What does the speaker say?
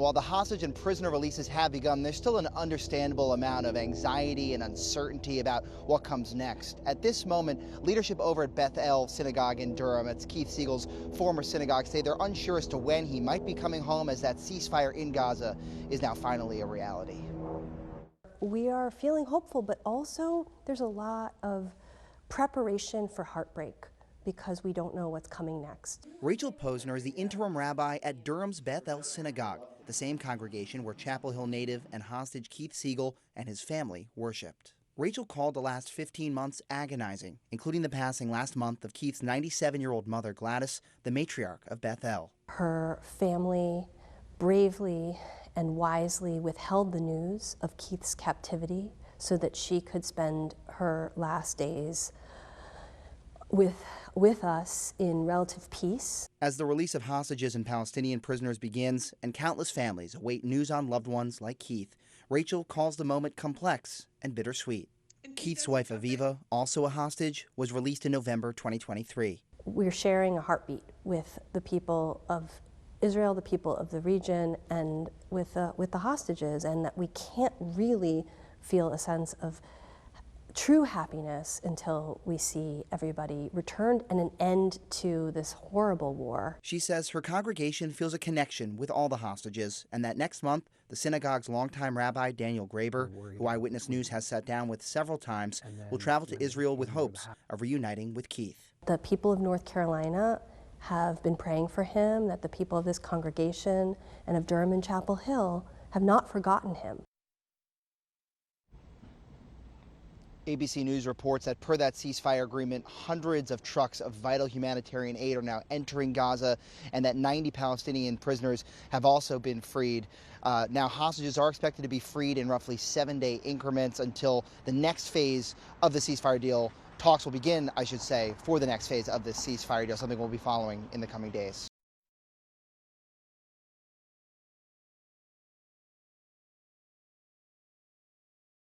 while the hostage and prisoner releases have begun, there's still an understandable amount of anxiety and uncertainty about what comes next. At this moment, leadership over at Beth El Synagogue in Durham, it's Keith Siegel's former synagogue, say they're unsure as to when he might be coming home, as that ceasefire in Gaza is now finally a reality. We are feeling hopeful, but also there's a lot of preparation for heartbreak, because we don't know what's coming next. Rachel Posner is the interim rabbi at Durham's Beth El Synagogue, the same congregation where Chapel Hill native and hostage Keith Siegel and his family worshipped. Rachel called the last 15 months agonizing, including the passing last month of Keith's 97-year-old mother, Gladys, the matriarch of Beth El. Her family bravely and wisely withheld the news of Keith's captivity so that she could spend her last days with us in relative peace. As the release of hostages and Palestinian prisoners begins and countless families await news on loved ones like Keith, Rachel calls the moment complex and bittersweet. Keith's wife, Aviva, also a hostage, was released in November 2023. We're sharing a heartbeat with the people of Israel, the people of the region, and with the hostages, and that we can't really feel a sense of true happiness until we see everybody returned and an end to this horrible war. She says her congregation feels a connection with all the hostages, and that next month, the synagogue's longtime rabbi, Daniel Graber, who Eyewitness News has sat down with several times, will travel to Israel with hopes of reuniting with Keith. The people of North Carolina have been praying for him, that the people of this congregation and of Durham and Chapel Hill have not forgotten him. ABC News reports that per that ceasefire agreement, hundreds of trucks of vital humanitarian aid are now entering Gaza, and that 90 Palestinian prisoners have also been freed. Now, hostages are expected to be freed in roughly 7-day increments until the next phase of the ceasefire deal. Talks will begin, I should say, for the next phase of this ceasefire deal, something we'll be following in the coming days.